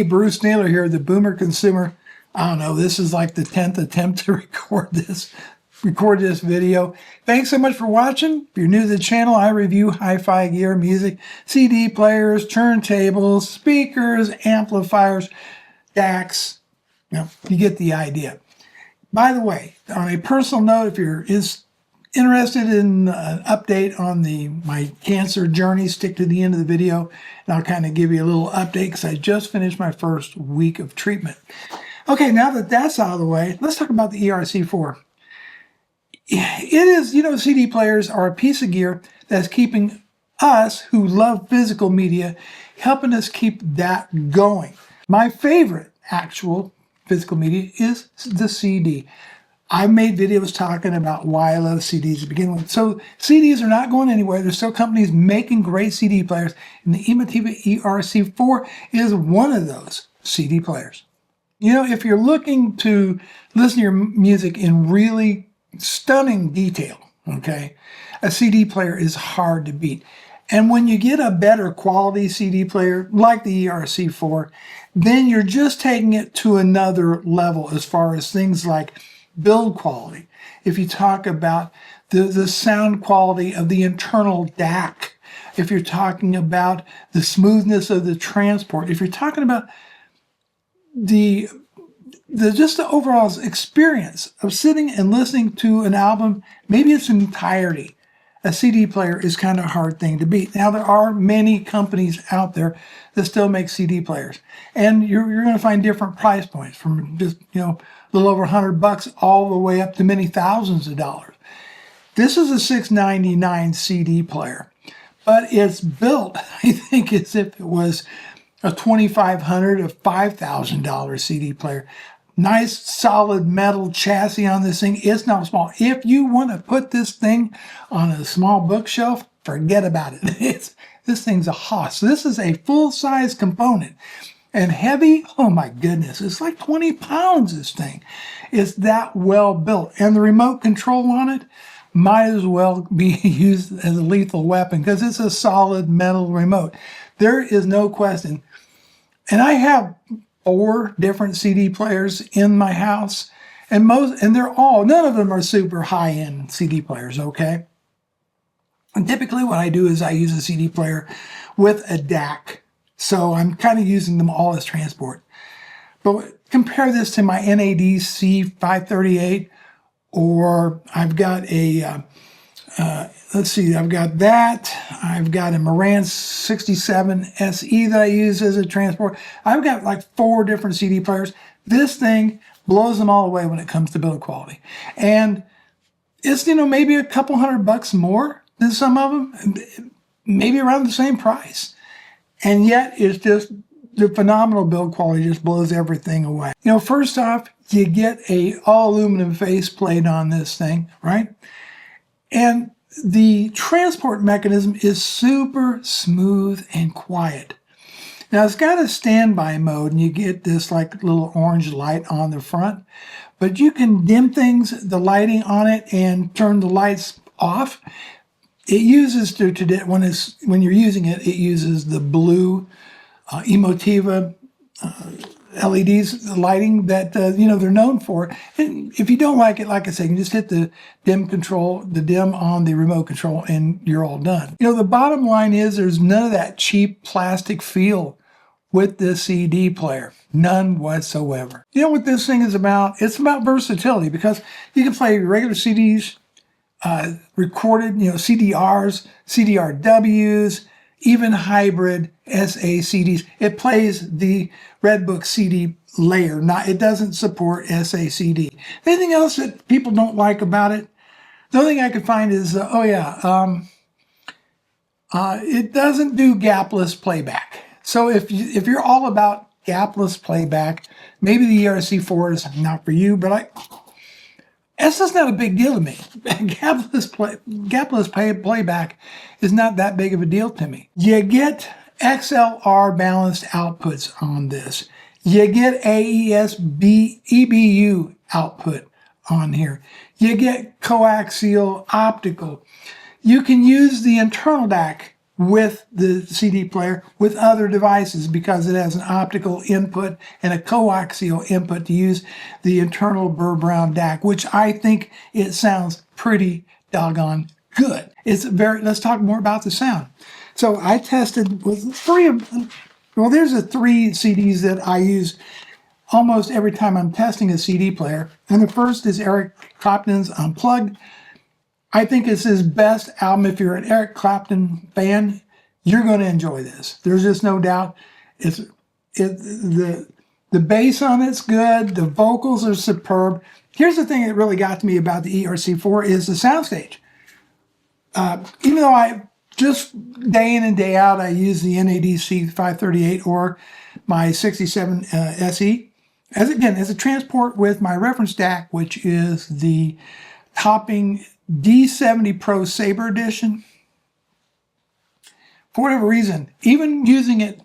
me, Bruce Naylor here, the Boomer Consumer. I don't know, this is like the 10th attempt to record this video. Thanks so much for watching. If you're new to the channel, I review hi-fi gear, music, CD players, turntables, speakers, amplifiers, DACs. You get the idea. By the way, on a personal note, if you're interested in an update on my cancer journey, stick to the end of the video, and I'll kind of give you a little update because I just finished my first week of treatment. Okay, now that that's out of the way, let's talk about the ERC-4. It is, CD players are a piece of gear that's keeping us who love physical media, helping us keep that going. My favorite actual physical media is the CD. I've made videos talking about why I love CDs to begin with. So CDs are not going anywhere. There's still companies making great CD players, and the Emotiva ERC-4 is one of those CD players. If you're looking to listen to your music in really stunning detail, okay, a CD player is hard to beat. And when you get a better quality CD player like the ERC-4, then you're just taking it to another level as far as things like build quality. If you talk about the sound quality of the internal DAC, if you're talking about the smoothness of the transport, if you're talking about just the overall experience of sitting and listening to an album, maybe its entirety, a CD player is kind of a hard thing to beat. Now, there are many companies out there that still make CD players, and you're going to find different price points from just, a little over $100 all the way up to many thousands of dollars. This is a $699 CD player, but it's built, I think, as if it was a $2,500 to $5,000 CD player. Nice solid metal chassis on this thing. It's not small. If you want to put this thing on a small bookshelf, forget about it. This thing's a hoss. This is a full-size component. And heavy, oh my goodness, it's like 20 pounds, this thing. It's that well built. And the remote control on it might as well be used as a lethal weapon because it's a solid metal remote. There is no question. And I have 4 different CD players in my house, and none of them are super high-end CD players, okay? And typically what I do is I use a CD player with a DAC, so I'm kind of using them all as transport. But compare this to my NAD C538, or I've got a I've got that. I've got a Marantz 67 SE that I use as a transport. I've got like 4 different CD players. This thing blows them all away when it comes to build quality. And it's, maybe a couple $100 more than some of them, maybe around the same price. And yet it's just the phenomenal build quality just blows everything away. First off, you get a all aluminum faceplate on this thing, right? And the transport mechanism is super smooth and quiet. Now, it's got a standby mode, and you get this like little orange light on the front, but you can dim the lighting on it, and turn the lights off. It uses, when you're using it, it uses the blue Emotiva LEDs, the lighting that, they're known for. And if you don't like it, like I say, you can just hit the dim on the remote control, and you're all done. The bottom line is there's none of that cheap plastic feel with this CD player. None whatsoever. You know what this thing is about? It's about versatility, because you can play regular CDs, recorded, CDRs, CDRWs, even hybrid SACDs. It plays the Redbook CD layer. It doesn't support SACD. Anything else that people don't like about it? The only thing I could find is, it doesn't do gapless playback. So if you're all about gapless playback, maybe the ERC-4 is not for you, but that's just not a big deal to me. Gapless playback is not that big of a deal to me. You get XLR balanced outputs on this. You get AES EBU output on here. You get coaxial optical. You can use the internal DAC with the CD player with other devices because it has an optical input and a coaxial input to use the internal Burr Brown DAC, which I think it sounds pretty doggone good. Let's talk more about the sound. So I tested with there's the 3 CDs that I use almost every time I'm testing a CD player. And the first is Eric Clapton's Unplugged. I think it's his best album. If you're an Eric Clapton fan, you're going to enjoy this. There's just no doubt. The bass on it's good. The vocals are superb. Here's the thing that really got to me about the ERC-4 is the soundstage. Even though I just day in and day out, I use the NADC 538 or my 67 SE as a transport with my reference DAC, which is the topping D70 Pro Sabre Edition. For whatever reason, even using it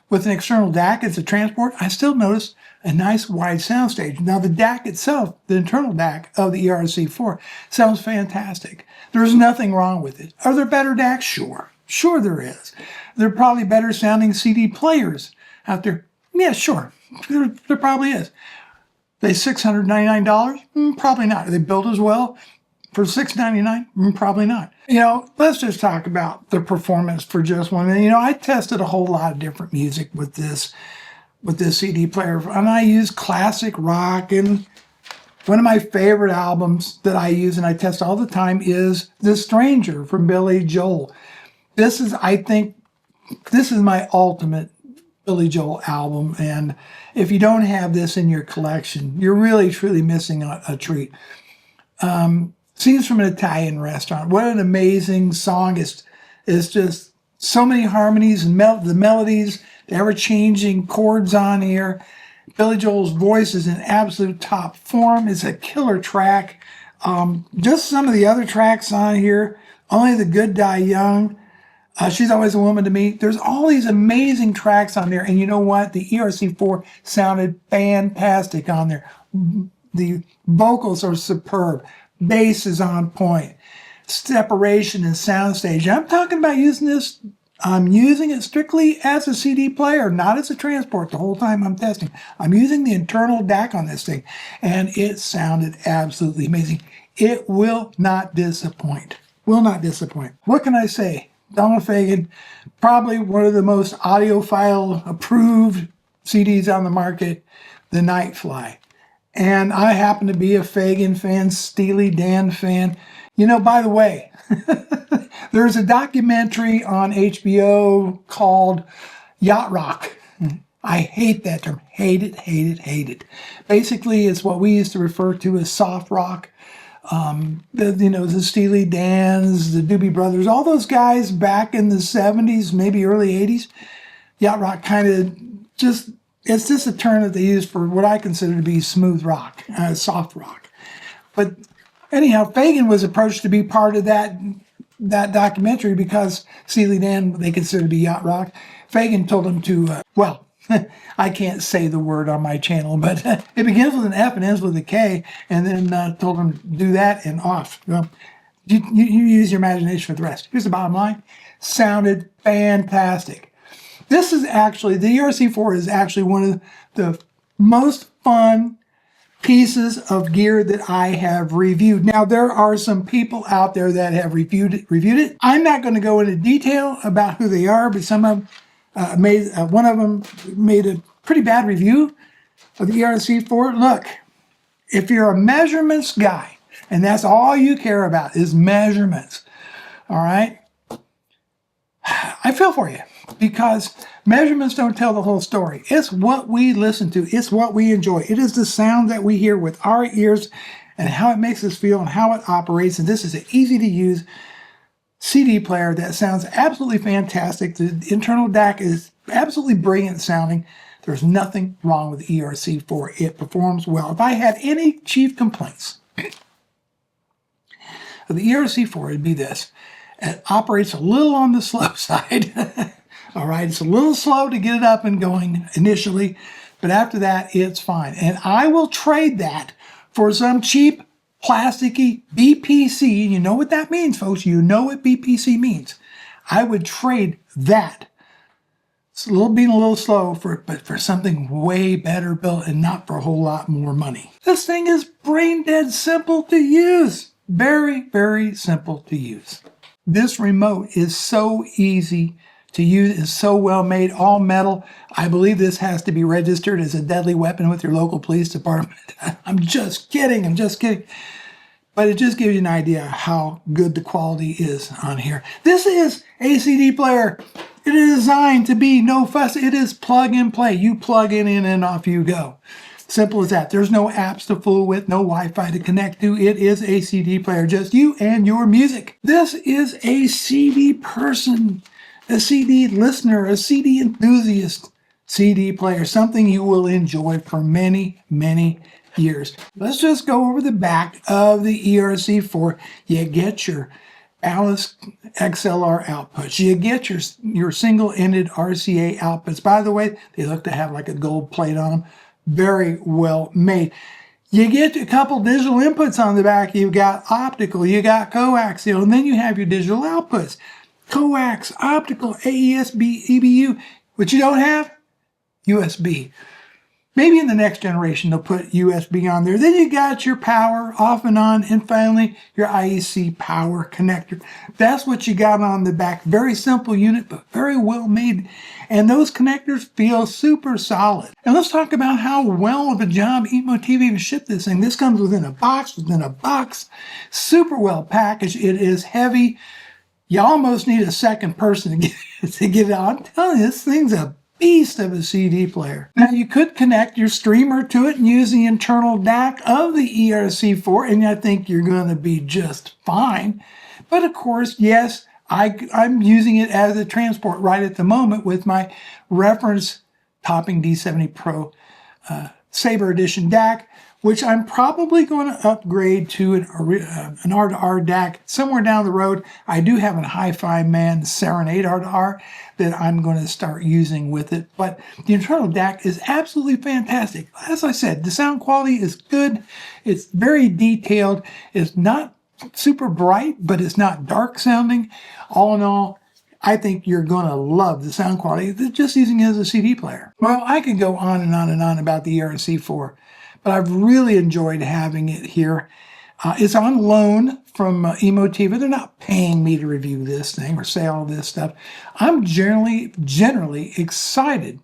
with an external DAC as a transport, I still notice a nice wide soundstage. Now the DAC itself, the internal DAC of the ERC-4, sounds fantastic. There's nothing wrong with it. Are there better DACs? Sure. Sure there is. There are probably better sounding CD players out there. Yeah, sure. There probably is. They $699? Probably not. Are they built as well? For $699? Probably not. Let's just talk about the performance for just 1 minute. I tested a whole lot of different music with this CD player, and I use classic rock. And one of my favorite albums that I use and I test all the time is The Stranger from Billy Joel. I think this is my ultimate Billy Joel album, and if you don't have this in your collection, you're really truly missing a treat. Scenes from an Italian Restaurant. What an amazing song. It's just so many harmonies and the melodies, the ever-changing chords on here. Billy Joel's voice is in absolute top form. It's a killer track. Just some of the other tracks on here. Only the Good Die Young. She's Always a Woman to Me. There's all these amazing tracks on there. And you know what? The ERC-4 sounded fantastic on there. The vocals are superb. Bass is on point. Separation and soundstage. I'm talking about using this. I'm using it strictly as a CD player, not as a transport the whole time I'm testing. I'm using the internal DAC on this thing, and it sounded absolutely amazing. It will not disappoint. Will not disappoint. What can I say? Donald Fagen, probably one of the most audiophile approved CDs on the market, The Nightfly. And I happen to be a Fagen fan, Steely Dan fan. By the way, there's a documentary on HBO called Yacht Rock. I hate that term. Hate it, hate it, hate it. Basically, it's what we used to refer to as soft rock. The Steely Dans, the Doobie Brothers, all those guys back in the 70s, maybe early 80s. Yacht rock it's just a term that they use for what I consider to be smooth rock, soft rock. But anyhow, Fagen was approached to be part of that documentary because Steely Dan, they consider to be yacht rock. Fagen told him to, I can't say the word on my channel, but it begins with an F and ends with a K, and then told him to do that and off. Well, you use your imagination for the rest. Here's the bottom line. Sounded fantastic. This is actually, the ERC-4 is actually one of the most fun pieces of gear that I have reviewed. Now, there are some people out there that have reviewed it. I'm not going to go into detail about who they are, but some of them one of them made a pretty bad review of the ERC-4. Look, if you're a measurements guy, and that's all you care about is measurements, all right? I feel for you. Because measurements don't tell the whole story. It's what we listen to. It's what we enjoy. It is the sound that we hear with our ears and how it makes us feel and how it operates. And this is an easy-to-use CD player that sounds absolutely fantastic. The internal DAC is absolutely brilliant sounding. There's nothing wrong with the ERC-4. It performs well. If I had any chief complaints of the ERC-4, it'd be this. It operates a little on the slow side. All right, it's a little slow to get it up and going initially, but after that, it's fine. And I will trade that for some cheap, plasticky BPC. You know what that means, folks. You know what BPC means. I would trade that. It's being a little slow but for something way better built and not for a whole lot more money. This thing is brain dead simple to use. Very, very simple to use. This remote is so easy to use. It's so well made, all metal. I believe this has to be registered as a deadly weapon with your local police department. I'm just kidding. But it just gives you an idea how good the quality is on here. This is a CD player. It is designed to be no fuss. It is plug and play. You plug it in and off you go. Simple as that. There's no apps to fool with, no Wi-Fi to connect to. It is a CD player, just you and your music. This is a CD person, a CD listener, a CD enthusiast CD player, something you will enjoy for many, many years. Let's just go over the back of the ERC-4. You get your Alice XLR outputs. You get your single-ended RCA outputs. By the way, they look to have like a gold plate on them. Very well made. You get a couple digital inputs on the back. You've got optical, you got coaxial, and then you have your digital outputs. Coax, optical, AESB, EBU. What you don't have? USB. Maybe in the next generation they'll put USB on there. Then you got your power off and on, and finally your IEC power connector. That's what you got on the back. Very simple unit, but very well made. And those connectors feel super solid. And let's talk about how well of a job Emotiva even shipped this thing. This comes within a box, super well packaged. It is heavy. You almost need a second person to get it on. I'm telling you, this thing's a beast of a CD player. Now you could connect your streamer to it and use the internal DAC of the ERC-4, and I think you're going to be just fine. But of course, yes, I'm using it as a transport right at the moment with my reference topping D70 Pro Sabre Edition DAC, which I'm probably going to upgrade to an R2R DAC somewhere down the road. I do have a Hi-Fi Man Serenade R2R that I'm going to start using with it. But the internal DAC is absolutely fantastic. As I said, the sound quality is good. It's very detailed. It's not super bright, but it's not dark sounding. All in all, I think you're going to love the sound quality just using it as a CD player. Well, I could go on and on and on about the ERC-4, but I've really enjoyed having it here. It's on loan from Emotiva. They're not paying me to review this thing or say all this stuff. I'm generally excited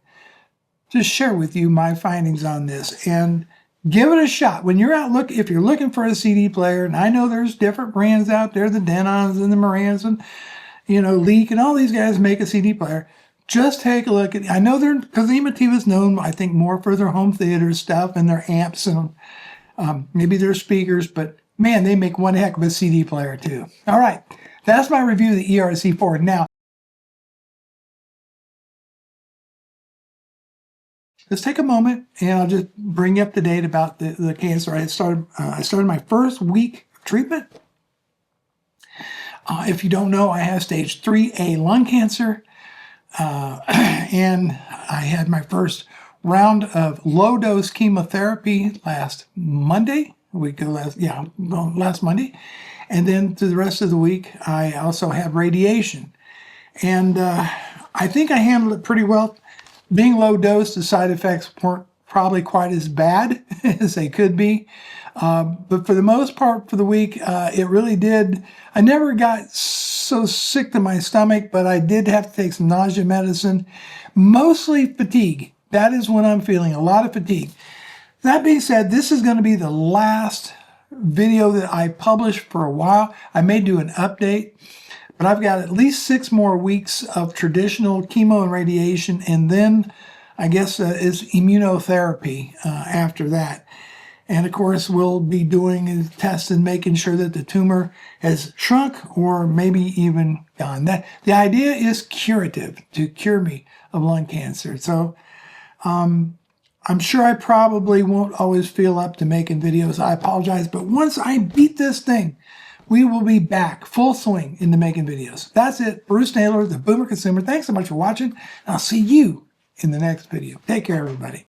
to share with you my findings on this and give it a shot. When you're out if you're looking for a CD player, and I know there's different brands out there, the Denons and the Marantz and Leak and all these guys make a CD player. Just take a look at. I know because Emotiva is known, I think, more for their home theater stuff and their amps and maybe their speakers, but man, they make one heck of a CD player too. All right, that's my review of the ERC-4. Now, let's take a moment and I'll just bring you up to date about the cancer. I started my first week of treatment. If you don't know, I have stage 3A lung cancer. And I had my first round of low-dose chemotherapy last Monday. Last Monday. And then through the rest of the week, I also have radiation. And I think I handled it pretty well. Being low-dose, the side effects weren't probably quite as bad as they could be. But for the most part for the week, it really did. I never got so sick to my stomach, but I did have to take some nausea medicine, mostly fatigue. That is when I'm feeling a lot of fatigue. That being said, this is going to be the last video that I publish for a while. I may do an update, but I've got at least 6 more weeks of traditional chemo and radiation, and then I guess is immunotherapy after that. And of course, we'll be doing tests and making sure that the tumor has shrunk or maybe even gone. The idea is curative, to cure me of lung cancer. So I'm sure I probably won't always feel up to making videos. I apologize. But once I beat this thing, we will be back full swing into making videos. That's it. Bruce Naylor, the Boomer Consumer. Thanks so much for watching. I'll see you in the next video. Take care, everybody.